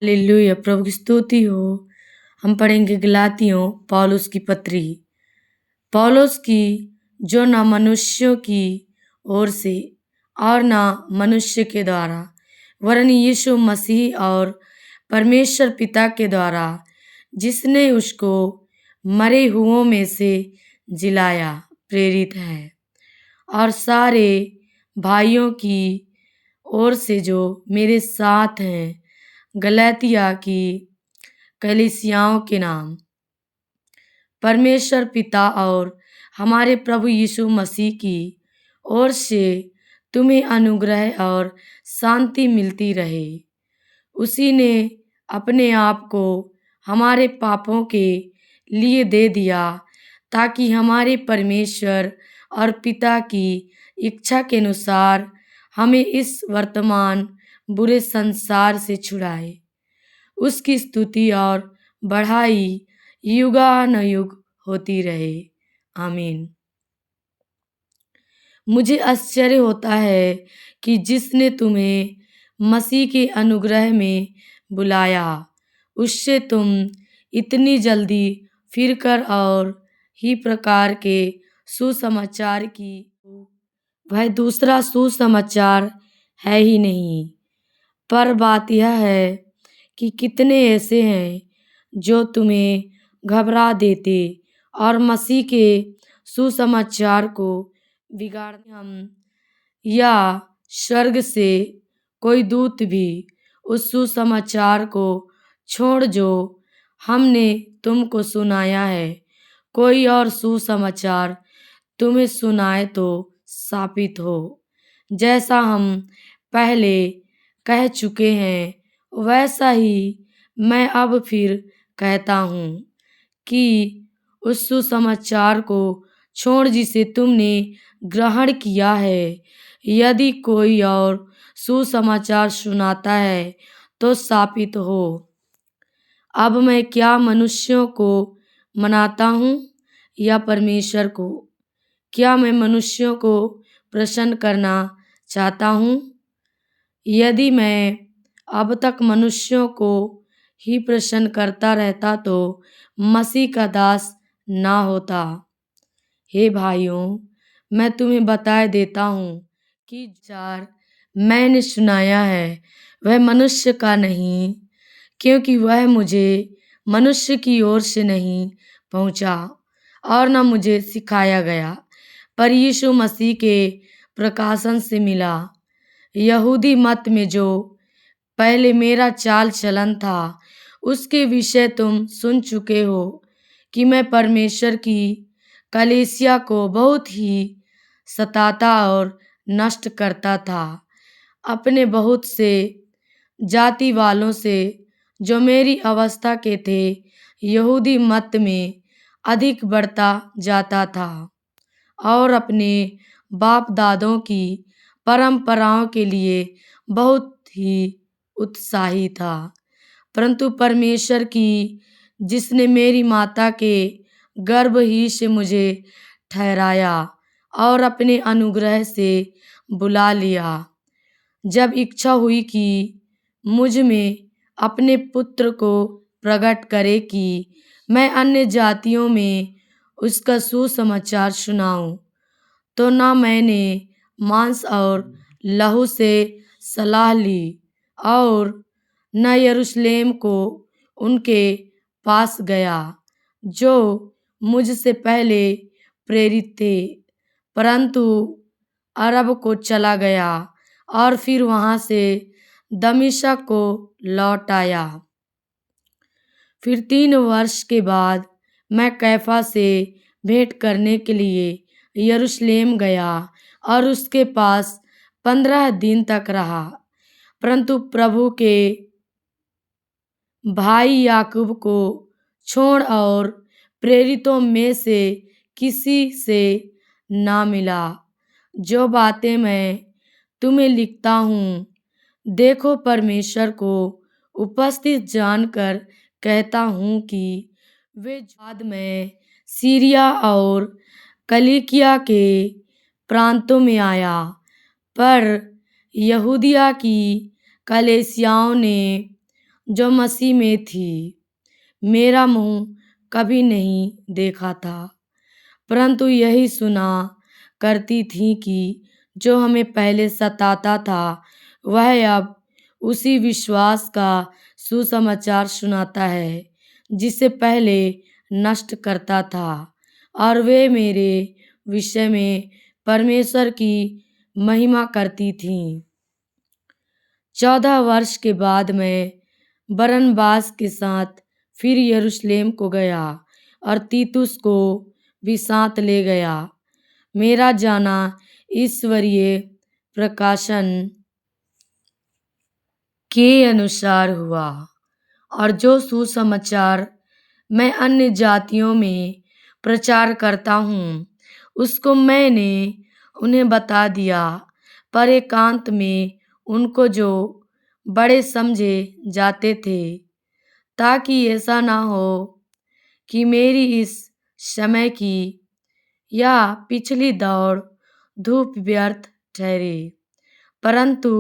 Hallelujah, प्रभु की स्तुति हो। हम पढ़ेंगे गलातियों पौलुस की पत्री। पौलुस की, जो न मनुष्यों की ओर से और न मनुष्य के द्वारा वरन यीशु मसीह और परमेश्वर पिता के द्वारा, जिसने उसको मरे हुओं में से जिलाया, प्रेरित है, और सारे भाइयों की ओर से जो मेरे साथ हैं, गलातिया की कलीसियाओं के नाम। परमेश्वर पिता और हमारे प्रभु यीशु मसीह की ओर से तुम्हें अनुग्रह और शांति मिलती रहे। उसी ने अपने आप को हमारे पापों के लिए दे दिया, ताकि हमारे परमेश्वर और पिता की इच्छा के अनुसार हमें इस वर्तमान बुरे संसार से छुड़ाए। उसकी स्तुति और बढ़ाई युगानुयुग होती रहे। आमीन। मुझे आश्चर्य होता है कि जिसने तुम्हें मसीह के अनुग्रह में बुलाया, उससे तुम इतनी जल्दी फिरकर और ही प्रकार के सुसमाचार की वह दूसरा सुसमाचार है ही नहीं। पर बात यह है कि कितने ऐसे हैं जो तुम्हें घबरा देते और मसीह के सुसमाचार को बिगाड़ते। हम या स्वर्ग से कोई दूत भी उस सुसमाचार को छोड़ जो हमने तुमको सुनाया है, कोई और सुसमाचार तुम्हें सुनाए तो साबित हो। जैसा हम पहले कह चुके हैं, वैसा ही मैं अब फिर कहता हूँ कि उस सुसमाचार को छोड़ जिसे तुमने ग्रहण किया है, यदि कोई और सुसमाचार सुनाता है तो साबित हो। अब मैं क्या मनुष्यों को मनाता हूँ या परमेश्वर को? क्या मैं मनुष्यों को प्रसन्न करना चाहता हूँ? यदि मैं अब तक मनुष्यों को ही प्रसन्न करता रहता तो मसीह का दास ना होता। हे भाइयों, मैं तुम्हें बताए देता हूँ कि विचार मैंने सुनाया है वह मनुष्य का नहीं, क्योंकि वह मुझे मनुष्य की ओर से नहीं पहुँचा और न मुझे सिखाया गया, पर यीशु मसीह के प्रकाशन से मिला। यहूदी मत में जो पहले मेरा चाल चलन था, उसके विषय तुम सुन चुके हो कि मैं परमेश्वर की कलीसिया को बहुत ही सताता और नष्ट करता था, अपने बहुत से जाति वालों से जो मेरी अवस्था के थे, यहूदी मत में अधिक बढ़ता जाता था और अपने बाप दादों की परंपराओं के लिए बहुत ही उत्साही था। परंतु परमेश्वर की, जिसने मेरी माता के गर्भ ही से मुझे ठहराया और अपने अनुग्रह से बुला लिया, जब इच्छा हुई कि मुझ में अपने पुत्र को प्रकट करे कि मैं अन्य जातियों में उसका सुसमाचार सुनाऊं, तो न मैंने मांस और लहू से सलाह ली और न यरूशलेम को उनके पास गया जो मुझसे पहले प्रेरित थे, परंतु अरब को चला गया और फिर वहाँ से दमिश्क को लौट आया। फिर 3 वर्ष के बाद मैं कैफा से भेंट करने के लिए यरूशलेम गया और उसके पास 15 दिन तक रहा। परंतु प्रभु के भाई याकूब को छोड़ और प्रेरितों में से किसी से ना मिला। जो बातें मैं तुम्हें लिखता हूँ, देखो परमेश्वर को उपस्थित जानकर कहता हूँ कि वे बाद में सीरिया और कलिकिया के प्रांतों में आया, पर यहूदिया की कलीसियाओं ने जो मसीह में थी, मेरा मुंह कभी नहीं देखा था, परंतु यही सुना करती थी कि जो हमें पहले सताता था वह अब उसी विश्वास का सुसमाचार सुनाता है जिसे पहले नष्ट करता था, और वे मेरे विषय में परमेश्वर की महिमा करती थीं। 14 वर्ष के बाद मैं बरनबास के साथ फिर यरूशलेम को गया और तीतुस को भी साथ ले गया। मेरा जाना ईश्वरीय प्रकाशन के अनुसार हुआ, और जो सुसमाचार मैं अन्य जातियों में प्रचार करता हूँ उसको मैंने उन्हें बता दिया, पर एकांत में उनको जो बड़े समझे जाते थे, ताकि ऐसा ना हो कि मेरी इस समय की या पिछली दौड़ धूप व्यर्थ ठहरे। परंतु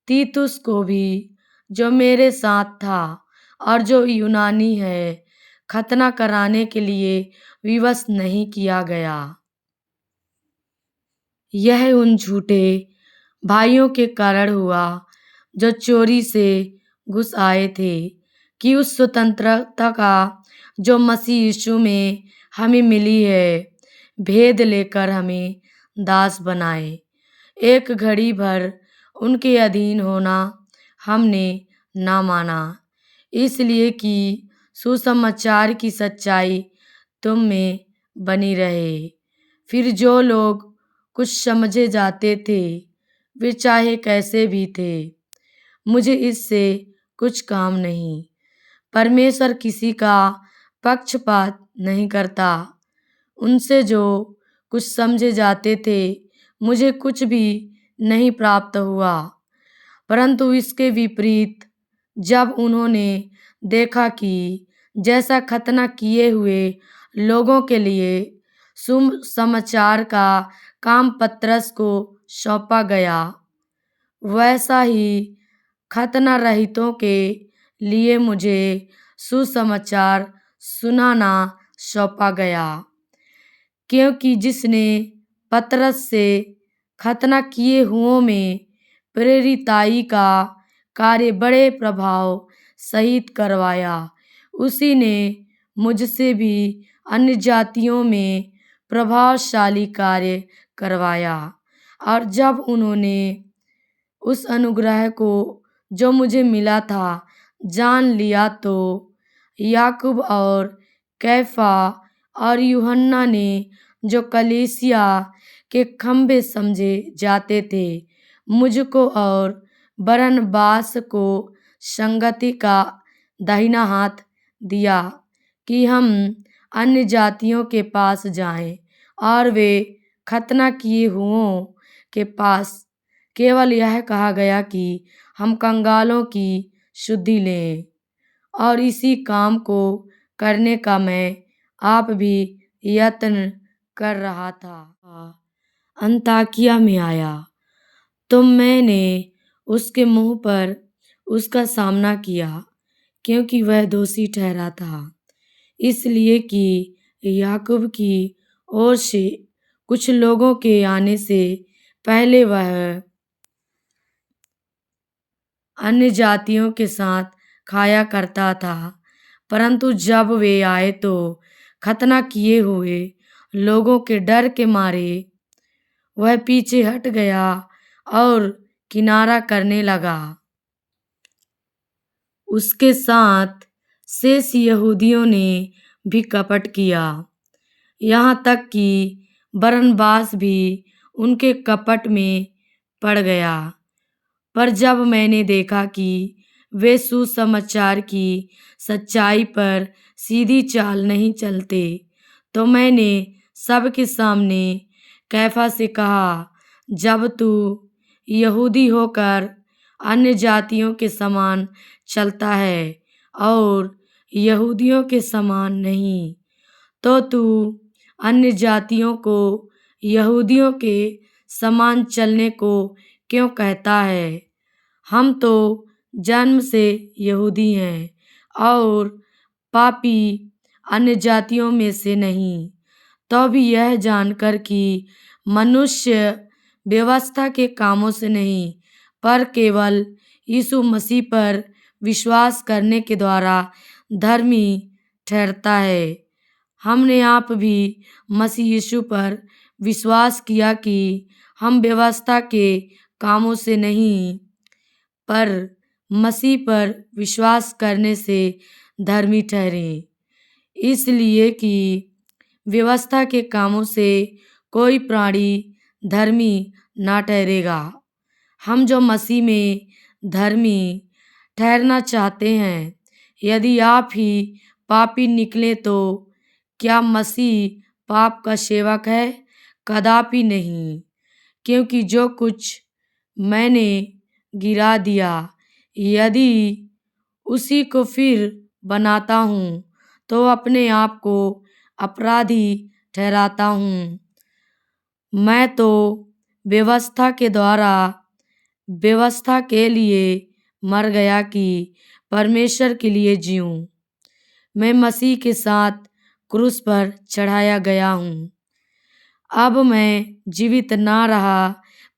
तीतुस को भी, जो मेरे साथ था और जो यूनानी है, खतना कराने के लिए विवश नहीं किया गया। यह उन झूठे भाइयों के कारण हुआ जो चोरी से घुस आए थे, कि उस स्वतंत्रता का जो मसीह यीशु में हमें मिली है भेद लेकर हमें दास बनाए। एक घड़ी भर उनके अधीन होना हमने ना माना, इसलिए कि सुसमाचार की सच्चाई तुम में बनी रहे। फिर जो लोग कुछ समझे जाते थे वे चाहे कैसे भी थे, मुझे इससे कुछ काम नहीं। परमेश्वर किसी का पक्षपात नहीं करता। उनसे जो कुछ समझे जाते थे मुझे कुछ भी नहीं प्राप्त हुआ, परंतु इसके विपरीत जब उन्होंने देखा कि जैसा खतना किए हुए लोगों के लिए सुसमाचार का काम पतरस को सौंपा गया, वैसा ही खतना रहितों के लिए मुझे सुसमाचार सुनाना सौंपा गया। क्योंकि जिसने पतरस से खतना किए हुओं में प्रेरिताई का कार्य बड़े प्रभाव सहित करवाया, उसी ने मुझसे भी अन्य जातियों में प्रभावशाली कार्य करवाया। और जब उन्होंने उस अनुग्रह को जो मुझे मिला था जान लिया, तो याकूब और कैफा और यूहन्ना ने, जो कलीसिया के खंबे समझे जाते थे, मुझको और बरनबास को संगति का दाहिना हाथ दिया कि हम अन्य जातियों के पास जाएं और वे खतना किए हुओं के पास केवल यह कहा गया कि हम कंगालों की शुद्धि लें। और इसी काम को करने का मैं आप भी यत्न कर रहा था। अंताकिया में आया तो मैंने उसके मुंह पर उसका सामना किया, क्योंकि वह दोषी ठहरा था, इसलिए कि याकूब की ओर से कुछ लोगों के आने से पहले वह अन्य जातियों के साथ खाया करता था। परंतु जब वे आए तो खतना किए हुए लोगों के डर के मारे वह पीछे हट गया और किनारा करने लगा। उसके साथ शेष यहूदियों ने भी कपट किया, यहाँ तक कि बरनबास भी उनके कपट में पड़ गया। पर जब मैंने देखा कि वे सुसमाचार की सच्चाई पर सीधी चाल नहीं चलते, तो मैंने सबके सामने कैफा से कहा, जब तू यहूदी होकर अन्य जातियों के समान चलता है और यहूदियों के समान नहीं, तो तू अन्य जातियों को यहूदियों के समान चलने को क्यों कहता है? हम तो जन्म से यहूदी हैं और पापी अन्य जातियों में से नहीं, तो भी यह जानकर कि मनुष्य व्यवस्था के कामों से नहीं, पर केवल यीशु मसीह पर विश्वास करने के द्वारा धर्मी ठहरता है। हमने आप भी मसीह यीशु पर विश्वास किया कि हम व्यवस्था के कामों से नहीं, पर मसीह पर विश्वास करने से धर्मी ठहरे। इसलिए कि व्यवस्था के कामों से कोई प्राणी धर्मी ना ठहरेगा। हम जो मसीह में धर्मी ठहरना चाहते हैं, यदि आप ही पापी निकले तो क्या मसीह पाप का सेवक है? कदापि नहीं। क्योंकि जो कुछ मैंने गिरा दिया, यदि उसी को फिर बनाता हूँ, तो अपने आप को अपराधी ठहराता हूँ। मैं तो व्यवस्था के द्वारा व्यवस्था के लिए मर गया कि परमेश्वर के लिए जीऊँ। मैं मसीह के साथ क्रूस पर चढ़ाया गया हूँ। अब मैं जीवित ना रहा,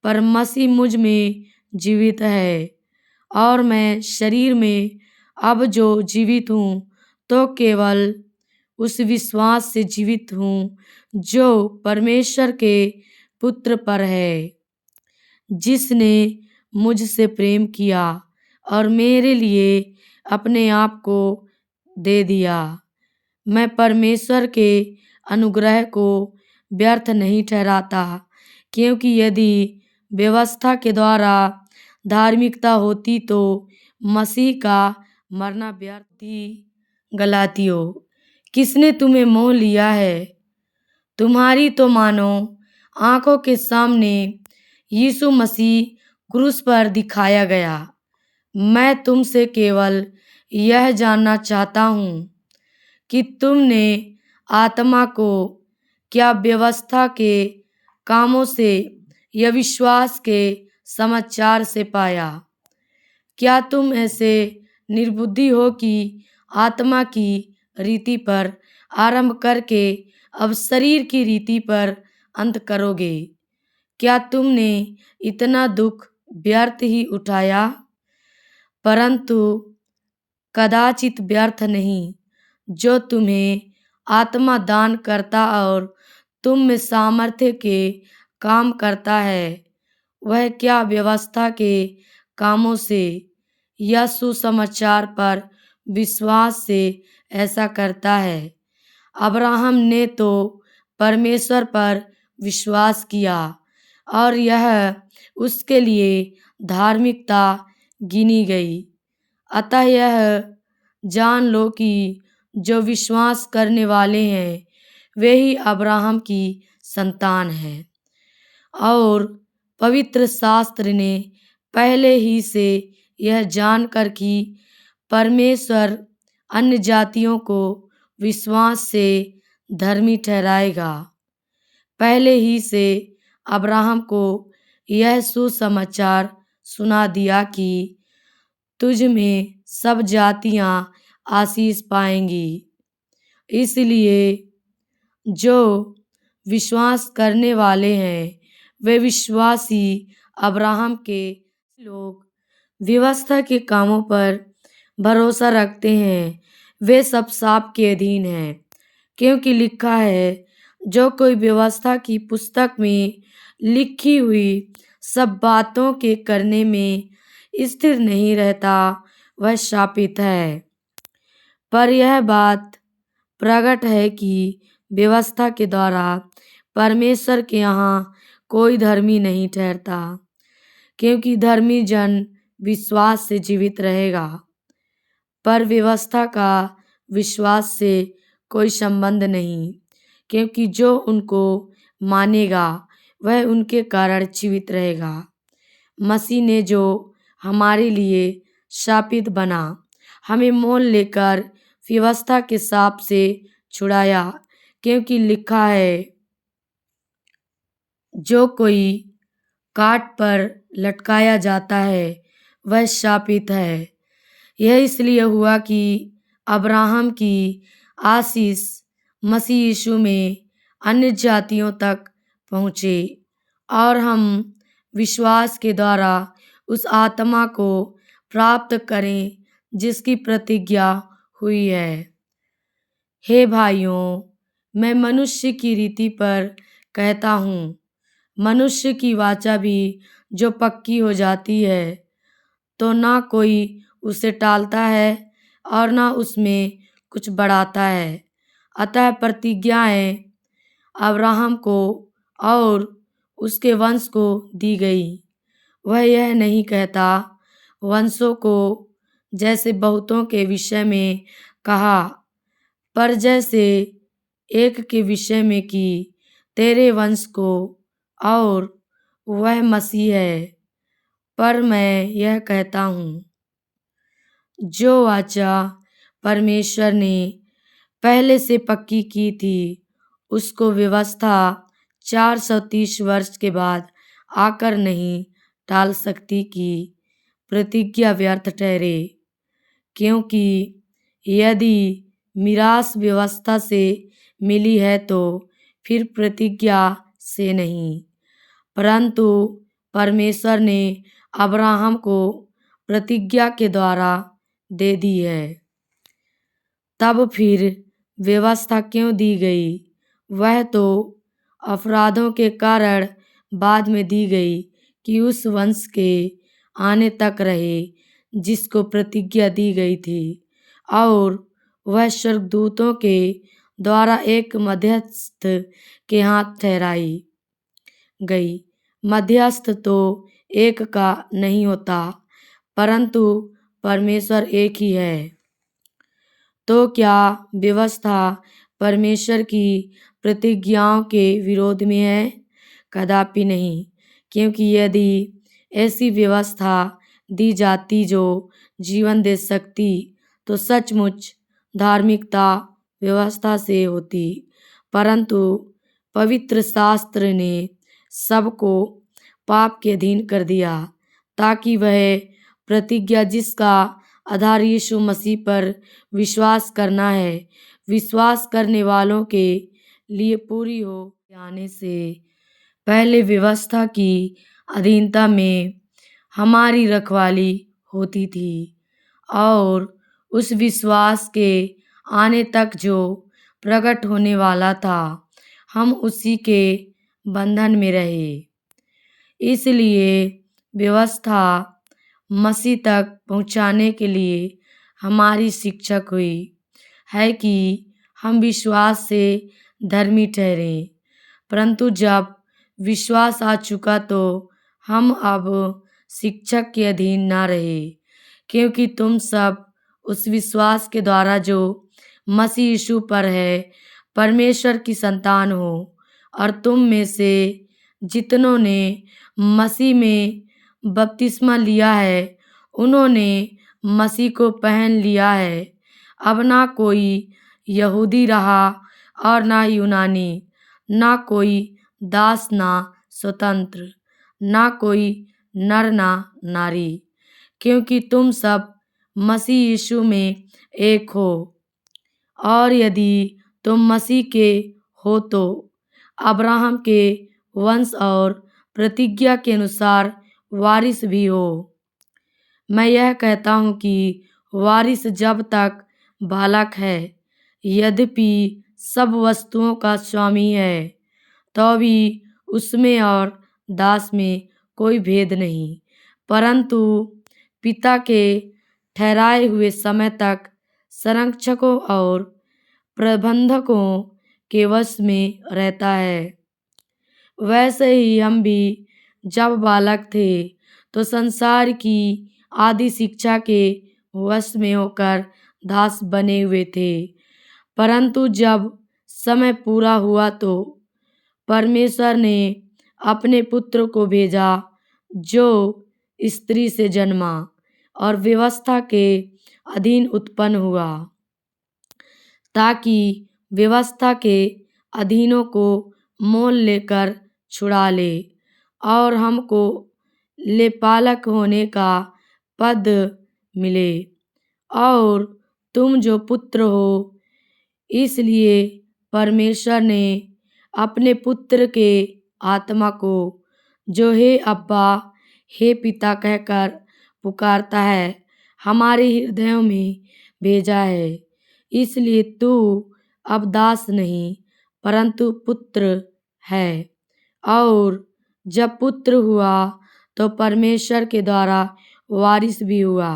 पर मसीह मुझ में जीवित है, और मैं शरीर में अब जो जीवित हूँ, तो केवल उस विश्वास से जीवित हूँ जो परमेश्वर के पुत्र पर है, जिसने मुझसे प्रेम किया और मेरे लिए अपने आप को दे दिया। मैं परमेश्वर के अनुग्रह को व्यर्थ नहीं ठहराता, क्योंकि यदि व्यवस्था के द्वारा धार्मिकता होती तो मसीह का मरना व्यर्थ थी। गलातियों, किसने तुम्हें मोह लिया है? तुम्हारी तो मानो आंखों के सामने यीशु मसीह क्रूस पर दिखाया गया। मैं तुमसे केवल यह जानना चाहता हूँ कि तुमने आत्मा को क्या व्यवस्था के कामों से या विश्वास के समाचार से पाया? क्या तुम ऐसे निर्बुद्धि हो कि आत्मा की रीति पर आरंभ करके अब शरीर की रीति पर अंत करोगे? क्या तुमने इतना दुख व्यर्थ ही उठाया? परंतु कदाचित व्यर्थ नहीं, जो तुम्हें आत्मा दान करता और तुम में सामर्थ्य के काम करता है, वह क्या व्यवस्था के कामों से या सुसमाचार पर विश्वास से ऐसा करता है? अब्राहम ने तो परमेश्वर पर विश्वास किया और यह उसके लिए धार्मिकता गिनी गई। अतः यह जान लो कि जो विश्वास करने वाले हैं, वे ही अब्राहम की संतान हैं। और पवित्र शास्त्र ने पहले ही से यह जानकर कि परमेश्वर अन्य जातियों को विश्वास से धर्मी ठहराएगा, पहले ही से अब्राहम को यह सुसमाचार सुना दिया कि तुझ में सब जातियां आशीष पाएंगी। इसलिए जो विश्वास करने वाले हैं, वे विश्वासी अब्राहम के लोग व्यवस्था के कामों पर भरोसा रखते हैं, वे सब शाप के अधीन हैं। क्योंकि लिखा है, जो कोई व्यवस्था की पुस्तक में लिखी हुई सब बातों के करने में स्थिर नहीं रहता, वह शापित है। पर यह बात प्रकट है कि व्यवस्था के द्वारा परमेश्वर के यहाँ कोई धर्मी नहीं ठहरता, क्योंकि धर्मी जन विश्वास से जीवित रहेगा। पर व्यवस्था का विश्वास से कोई संबंध नहीं, क्योंकि जो उनको मानेगा वह उनके कारण जीवित रहेगा। मसीह ने जो हमारे लिए शापित बना, हमें मोल लेकर व्यवस्था के शाप से छुड़ाया। क्योंकि लिखा है, जो कोई काट पर लटकाया जाता है, वह शापित है। यह इसलिए हुआ कि अब्राहम की आशीष मसीह यीशु में अन्य जातियों तक पहुँचे और हम विश्वास के द्वारा उस आत्मा को प्राप्त करें जिसकी प्रतिज्ञा हुई है। हे भाइयों, मैं मनुष्य की रीति पर कहता हूँ, मनुष्य की वाचा भी जो पक्की हो जाती है तो ना कोई उसे टालता है और ना उसमें कुछ बढ़ाता है। अतः प्रतिज्ञाएं अब्राहम को और उसके वंश को दी गई। वह यह नहीं कहता वंशों को, जैसे बहुतों के विषय में कहा, पर जैसे एक के विषय में कि तेरे वंश को, और वह मसीह है। पर मैं यह कहता हूँ, जो वाचा परमेश्वर ने पहले से पक्की की थी, उसको व्यवस्था 430 वर्ष के बाद आकर नहीं टाल सकती कि प्रतिज्ञा व्यर्थ ठहरे। क्योंकि यदि मीरास व्यवस्था से मिली है तो फिर प्रतिज्ञा से नहीं, परंतु परमेश्वर ने अब्राहम को प्रतिज्ञा के द्वारा दे दी है। तब फिर व्यवस्था क्यों दी गई? वह तो अपराधों के कारण बाद में दी गई कि उस वंश के आने तक रहे जिसको प्रतिज्ञा दी गई थी, और वह स्वर्गदूतों के द्वारा एक मध्यस्थ के हाथ ठहराई गई। मध्यस्थ तो एक का नहीं होता, परंतु परमेश्वर एक ही है। तो क्या व्यवस्था परमेश्वर की प्रतिज्ञाओं के विरोध में है? कदापि नहीं, क्योंकि यदि ऐसी व्यवस्था दी जाती जो जीवन दे सकती तो सचमुच धार्मिकता व्यवस्था से होती, परंतु पवित्र शास्त्र ने सबको पाप के अधीन कर दिया, ताकि वह प्रतिज्ञा जिसका आधार यीशु मसीह पर विश्वास करना है, विश्वास करने वालों के लिए पूरी हो। आने से पहले व्यवस्था की अधीनता में हमारी रखवाली होती थी, और उस विश्वास के आने तक जो प्रकट होने वाला था, हम उसी के बंधन में रहे। इसलिए व्यवस्था मसीह तक पहुंचाने के लिए हमारी शिक्षक हुई है कि हम विश्वास से धर्मी ठहरे। परंतु जब विश्वास आ चुका तो हम अब शिक्षक के अधीन ना रहे, क्योंकि तुम सब उस विश्वास के द्वारा जो मसीह यीशु पर है परमेश्वर की संतान हो। और तुम में से जितनों ने मसीह में बपतिस्मा लिया है, उन्होंने मसीह को पहन लिया है। अब ना कोई यहूदी रहा और ना यूनानी, ना कोई दास ना स्वतंत्र, ना कोई नर ना नारी, क्योंकि तुम सब मसीह यीशु में एक हो। और यदि तुम मसीह के हो तो अब्राहम के वंश और प्रतिज्ञा के अनुसार वारिस भी हो। मैं यह कहता हूँ कि वारिस जब तक बालक है, यद्यपि सब वस्तुओं का स्वामी है, तो भी उसमें और दास में कोई भेद नहीं, परंतु पिता के ठहराए हुए समय तक संरक्षकों और प्रबंधकों के वश में रहता है। वैसे ही हम भी जब बालक थे तो संसार की आदि शिक्षा के वश में होकर दास बने हुए थे, परंतु जब समय पूरा हुआ तो परमेश्वर ने अपने पुत्र को भेजा, जो स्त्री से जन्मा और व्यवस्था के अधीन उत्पन्न हुआ, ताकि व्यवस्था के अधीनों को मोल लेकर छुड़ा ले और हमको लेपालक होने का पद मिले। और तुम जो पुत्र हो, इसलिए परमेश्वर ने अपने पुत्र के आत्मा को, जो हे अब्बा, हे पिता कहकर पुकारता है, हमारे हृदयों में भेजा है। इसलिए तू अब दास नहीं परंतु पुत्र है। और जब पुत्र हुआ तो परमेश्वर के द्वारा वारिस भी हुआ।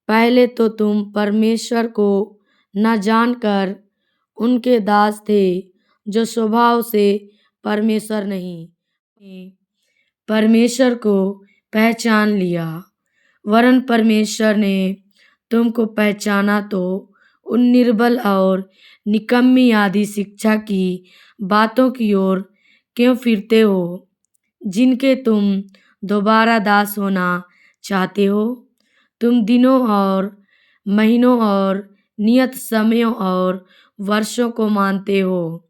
पहले तो तुम परमेश्वर को न जानकर उनके दास थे, जो स्वभाव से परमेश्वर नहीं, परमेश्वर को पहचान लिया। वरन परमेश्वर ने तुमको पहचाना तो उन निर्बल और निकम्मी आदि शिक्षा की बातों की ओर क्यों फिरते हो, जिनके तुम दोबारा दास होना चाहते हो। तुम दिनों और महीनों और नियत समयों और वर्षों को मानते हो।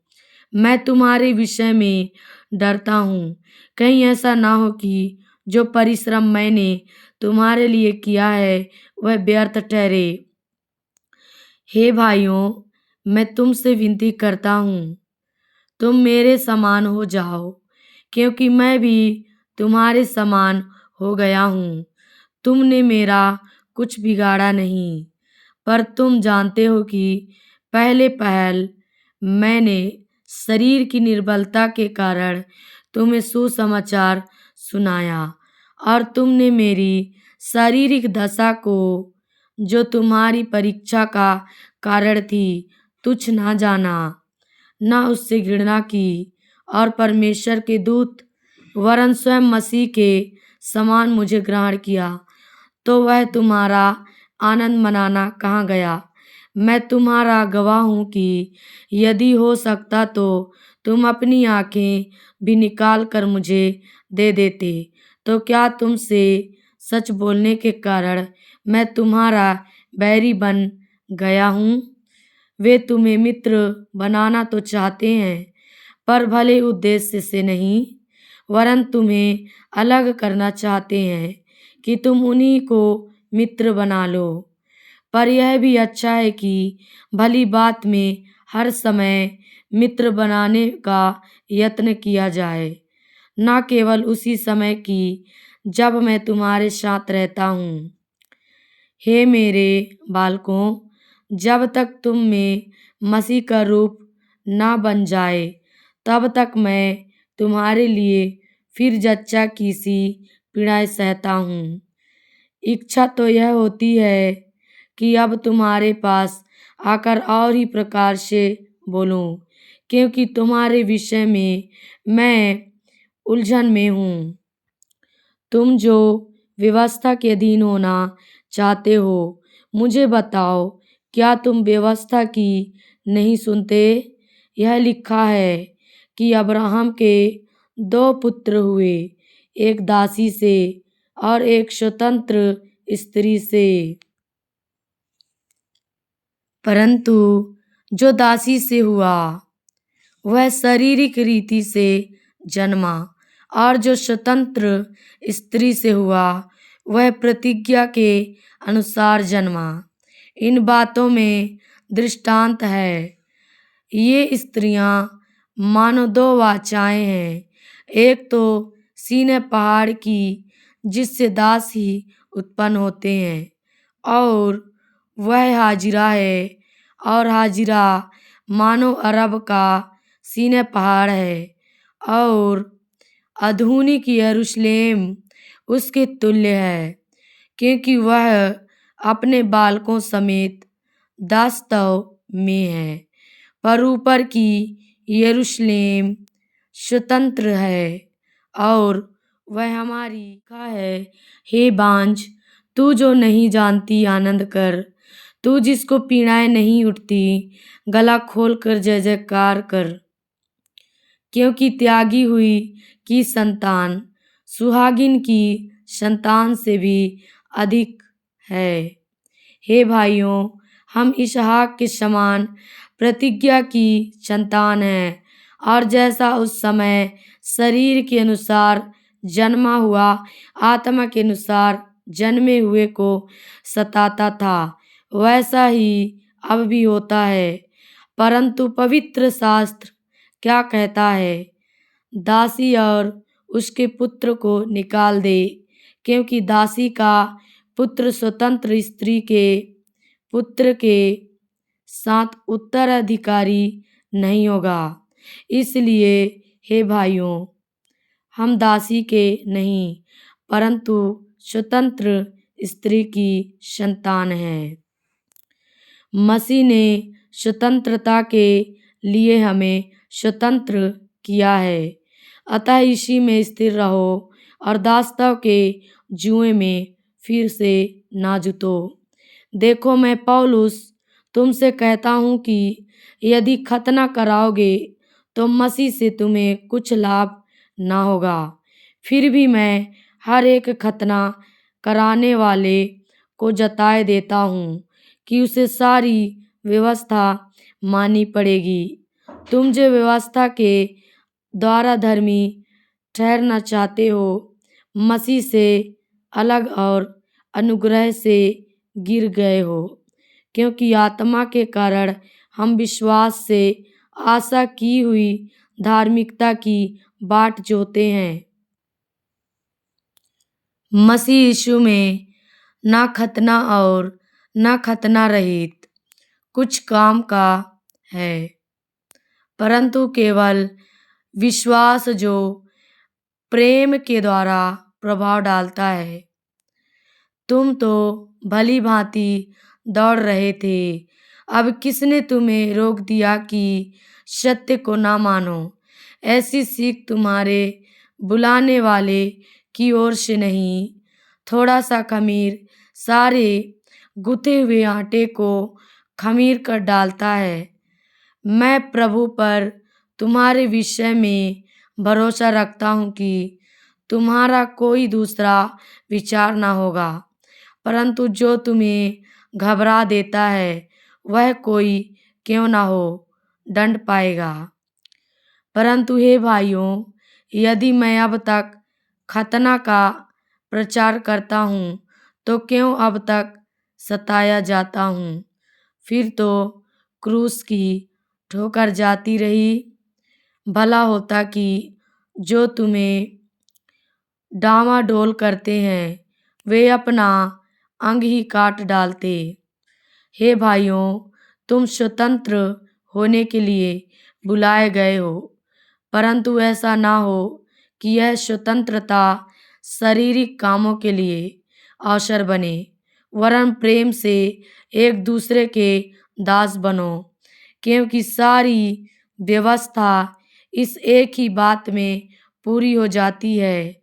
मैं तुम्हारे विषय में डरता हूँ, कहीं ऐसा ना हो कि जो परिश्रम मैंने तुम्हारे लिए किया है वह व्यर्थ ठहरे। हे भाइयों, मैं तुमसे विनती करता हूँ, तुम मेरे समान हो जाओ, क्योंकि मैं भी तुम्हारे समान हो गया हूँ। तुमने मेरा कुछ बिगाड़ा नहीं, पर तुम जानते हो कि पहले पहल मैंने शरीर की निर्बलता के कारण तुम्हें सुसमाचार सुनाया, और तुमने मेरी शारीरिक दशा को, जो तुम्हारी परीक्षा का कारण थी, तुच्छ ना जाना, न उससे घृणा की। और परमेश्वर के दूत वरन स्वयं मसीह के समान मुझे ग्रहण किया, तो वह तुम्हारा आनंद मनाना कहाँ गया। मैं तुम्हारा गवाह हूँ कि यदि हो सकता तो तुम अपनी आंखें भी निकाल कर मुझे दे देते, तो क्या तुमसे सच बोलने के कारण मैं तुम्हारा बैरी बन गया हूँ। वे तुम्हें मित्र बनाना तो चाहते हैं, पर भले उद्देश्य से नहीं, वरन तुम्हें अलग करना चाहते हैं कि तुम उन्हीं को मित्र बना लो। पर यह भी अच्छा है कि भली बात में हर समय मित्र बनाने का यत्न किया जाए, न केवल उसी समय की जब मैं तुम्हारे साथ रहता हूँ। हे मेरे बालकों, जब तक तुम में मसीह का रूप ना बन जाए, तब तक मैं तुम्हारे लिए फिर जच्चा की सी पीड़ाएं सहता हूँ। इच्छा तो यह होती है कि अब तुम्हारे पास आकर और ही प्रकार से बोलूं, क्योंकि तुम्हारे विषय में मैं उलझन में हूँ। तुम जो व्यवस्था के अधीन होना चाहते हो, मुझे बताओ, क्या तुम व्यवस्था की नहीं सुनते। यह लिखा है कि अब्राहम के 2 पुत्र हुए, एक दासी से और एक स्वतंत्र स्त्री से। परंतु जो दासी से हुआ वह शारीरिक रीति से जन्मा, और जो स्वतंत्र स्त्री से हुआ वह प्रतिज्ञा के अनुसार जन्मा। इन बातों में दृष्टांत है। ये स्त्रियां मानो 2 वाचाएं हैं, एक तो सीनै पहाड़ की, जिससे दास ही उत्पन्न होते हैं, और वह हाजिरा है। और हाजिरा मानो अरब का सीनै पहाड़ है, और आधुनिक यरूशलेम उसके तुल्य है, क्योंकि वह अपने बालकों समेत दासत्व में है। पर ऊपर की यरूशलेम स्वतंत्र है, और वह हमारी का है। हे बांझ, तू जो नहीं जानती आनंद कर, तू जिसको पीड़ाएं नहीं उठती गला खोल कर जय जयकार कर, क्योंकि त्यागी हुई की संतान सुहागिन की संतान से भी अधिक है। हे भाइयों, हम इसहाक के समान प्रतिज्ञा की संतान हैं, और जैसा उस समय शरीर के अनुसार जन्मा हुआ, आत्मा के अनुसार जन्मे हुए को सताता था, वैसा ही अब भी होता है। परंतु पवित्र शास्त्र क्या कहता है? दासी और उसके पुत्र को निकाल दे, क्योंकि दासी का पुत्र स्वतंत्र स्त्री के पुत्र के साथ उत्तराधिकारी नहीं होगा। इसलिए हे भाइयों, हम दासी के नहीं परंतु स्वतंत्र स्त्री की संतान हैं। मसीह ने स्वतंत्रता के लिए हमें स्वतंत्र किया है। अतः इसी में स्थिर रहो और दासत्व के जुए में फिर से ना जुतो। देखो, मैं पौलुस तुमसे कहता हूँ कि यदि खतना कराओगे तो मसीह से तुम्हें कुछ लाभ ना होगा। फिर भी मैं हर एक खतना कराने वाले को जताए देता हूँ कि उसे सारी व्यवस्था माननी पड़ेगी। तुम जो व्यवस्था के द्वारा धर्मी ठहरना चाहते हो, मसीह से अलग और अनुग्रह से गिर गए हो, क्योंकि आत्मा के कारण हम विश्वास से आशा की हुई धार्मिकता की बाट जोते हैं। मसीह यीशु में ना खतना और ना खतना रहित कुछ काम का है, परंतु केवल विश्वास जो प्रेम के द्वारा प्रभाव डालता है। तुम तो भली भांति दौड़ रहे थे, अब किसने तुम्हें रोक दिया कि सत्य को ना मानो? ऐसी सीख तुम्हारे बुलाने वाले की ओर से नहीं। थोड़ा सा खमीर सारे गुथे हुए आटे को खमीर कर डालता है। मैं प्रभु पर तुम्हारे विषय में भरोसा रखता हूँ कि तुम्हारा कोई दूसरा विचार ना होगा, परंतु जो तुम्हें घबरा देता है वह कोई क्यों ना हो, दंड पाएगा। परंतु हे भाइयों, यदि मैं अब तक खतना का प्रचार करता हूँ तो क्यों अब तक सताया जाता हूँ? फिर तो क्रूस की ठोकर जाती रही। भला होता कि जो तुम्हें डामाडोल करते हैं वे अपना अंग ही काट डालते। हे भाइयों, तुम स्वतंत्र होने के लिए बुलाए गए हो, परंतु ऐसा ना हो कि यह स्वतंत्रता शारीरिक कामों के लिए अवसर बने, वरन प्रेम से एक दूसरे के दास बनो, क्योंकि सारी व्यवस्था इस एक ही बात में पूरी हो जाती है,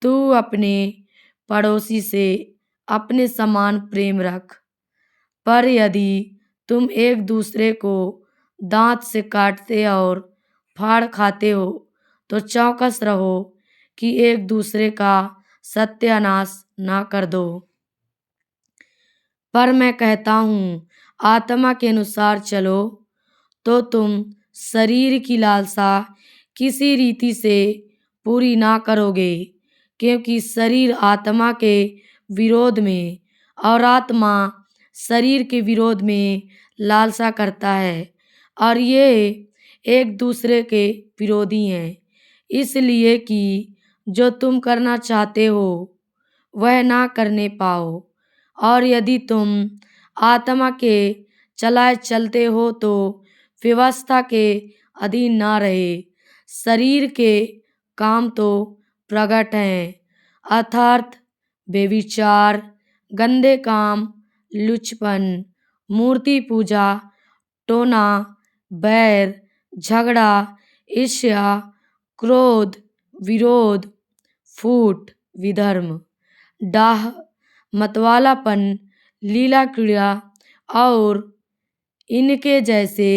तू अपने पड़ोसी से अपने समान प्रेम रख। पर यदि तुम एक दूसरे को दांत से काटते और फाड़ खाते हो तो चौकस रहो कि एक दूसरे का सत्यानाश ना कर दो। पर मैं कहता हूँ, आत्मा के अनुसार चलो, तो तुम शरीर की लालसा किसी रीति से पूरी ना करोगे, क्योंकि शरीर आत्मा के विरोध में और आत्मा शरीर के विरोध में लालसा करता है, और ये एक दूसरे के विरोधी हैं, इसलिए कि जो तुम करना चाहते हो वह ना करने पाओ। और यदि तुम आत्मा के चलाए चलते हो तो व्यवस्था के अधीन ना रहे। शरीर के काम तो प्रकट हैं, अर्थात व्यभिचार, गंदे काम, लुचपन, मूर्ति पूजा, टोना, बैर, झगड़ा, ईर्ष्या, क्रोध, विरोध, फूट, विधर्म, डाह, मतवालापन, लीला क्रीड़ा और इनके जैसे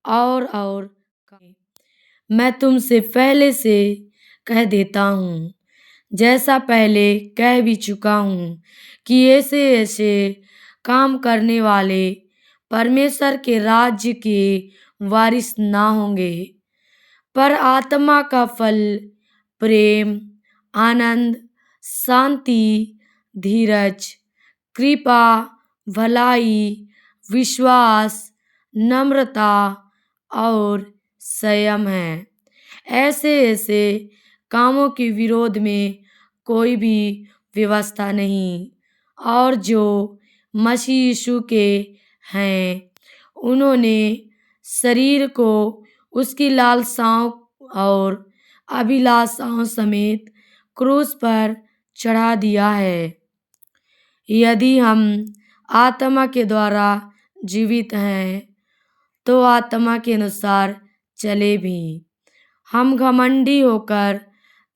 और मैं तुमसे पहले से कह देता हूँ, जैसा पहले कह भी चुका हूँ, कि ऐसे ऐसे काम करने वाले परमेश्वर के राज्य के वारिस ना होंगे। पर आत्मा का फल प्रेम, आनंद, शांति, धीरज, कृपा, भलाई, विश्वास, नम्रता और संयम है। ऐसे ऐसे कामों के विरोध में कोई भी व्यवस्था नहीं। और जो मसीह यीशु के हैं, उन्होंने शरीर को उसकी लालसाओं और अभिलाषाओं समेत क्रूस पर चढ़ा दिया है। यदि हम आत्मा के द्वारा जीवित हैं, तो आत्मा के अनुसार चले भी। हम घमंडी होकर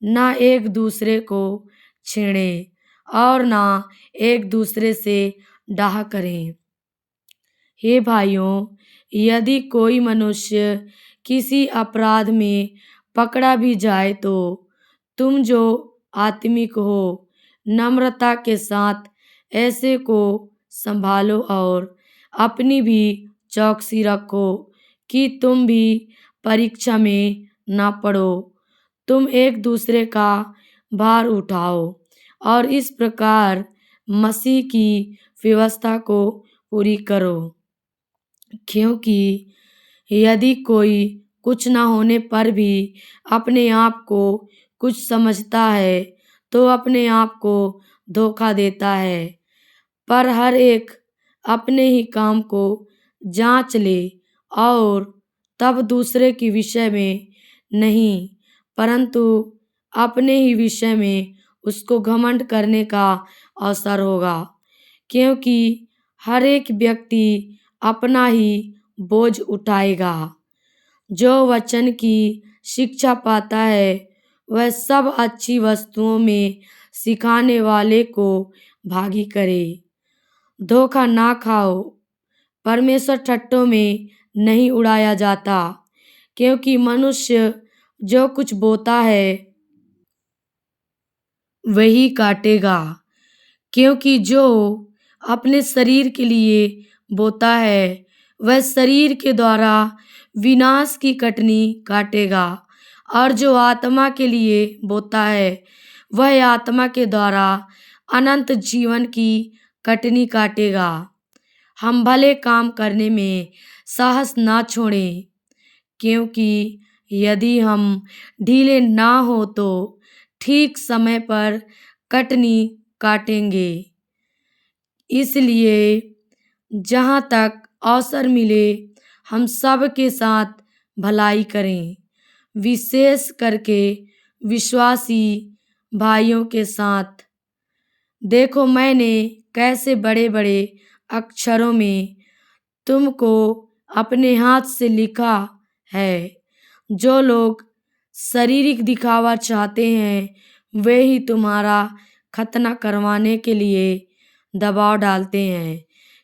ना एक दूसरे को छेड़े और ना एक दूसरे से डाह करें। हे भाइयों, यदि कोई मनुष्य किसी अपराध में पकड़ा भी जाए, तो तुम जो आत्मिक हो, नम्रता के साथ ऐसे को संभालो और अपनी भी चौकसी रखो कि तुम भी परीक्षा में ना पड़ो। तुम एक दूसरे का भार उठाओ और इस प्रकार मसीह की व्यवस्था को पूरी करो। क्योंकि यदि कोई कुछ न होने पर भी अपने आप को कुछ समझता है, तो अपने आप को धोखा देता है। पर हर एक अपने ही काम को जांच ले और तब दूसरे के विषय में नहीं, परंतु अपने ही विषय में उसको घमंड करने का अवसर होगा। क्योंकि हर एक व्यक्ति अपना ही बोझ उठाएगा। जो वचन की शिक्षा पाता है, वह सब अच्छी वस्तुओं में सिखाने वाले को भागी करे। धोखा ना खाओ, परमेश्वर ठट्ठों में नहीं उड़ाया जाता। क्योंकि मनुष्य जो कुछ बोता है, वही काटेगा। क्योंकि जो अपने शरीर के लिए बोता है, वह शरीर के द्वारा विनाश की कटनी काटेगा। और जो आत्मा के लिए बोता है, वह आत्मा के द्वारा अनंत जीवन की कटनी काटेगा। हम भले काम करने में साहस ना छोड़ें, क्योंकि यदि हम ढीले ना हो तो ठीक समय पर कटनी काटेंगे। इसलिए जहाँ तक अवसर मिले, हम सब के साथ भलाई करें, विशेष करके विश्वासी भाइयों के साथ। देखो, मैंने कैसे बड़े बड़े अक्षरों में तुमको अपने हाथ से लिखा है। जो लोग शारीरिक दिखावा चाहते हैं, वे ही तुम्हारा खतना करवाने के लिए दबाव डालते हैं,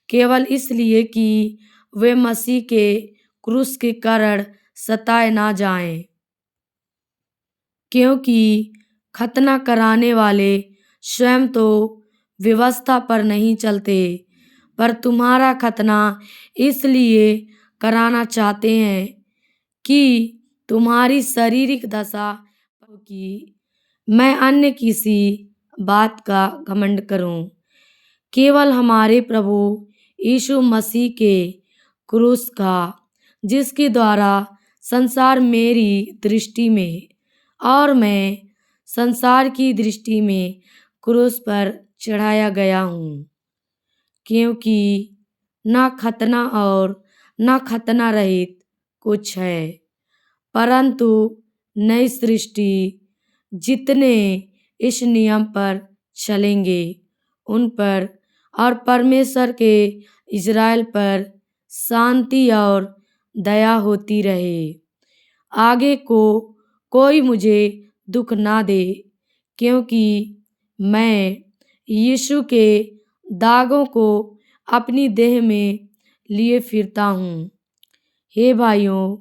केवल इसलिए कि वे मसीह के क्रूस के कारण सताए ना जाएं। क्योंकि खतना कराने वाले स्वयं तो व्यवस्था पर नहीं चलते, पर तुम्हारा खतना इसलिए कराना चाहते हैं कि तुम्हारी शारीरिक दशा की मैं अन्य किसी बात का घमंड करूं, केवल हमारे प्रभु यीशु मसीह के क्रूस का, जिसके द्वारा संसार मेरी दृष्टि में और मैं संसार की दृष्टि में क्रूस पर चढ़ाया गया हूँ। क्योंकि ना खतना और ना खतना रहित कुछ है, परंतु नई सृष्टि जितने इस नियम पर चलेंगे, उन पर और परमेश्वर के इज़राइल पर शांति और दया होती रहे। आगे को कोई मुझे दुख ना दे, क्योंकि मैं यीशु के दागों को अपनी देह में लिए फिरता हूँ। हे भाइयों,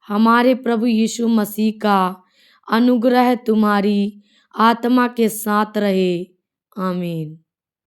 हमारे प्रभु यीशु मसीह का अनुग्रह तुम्हारी आत्मा के साथ रहे। आमीन।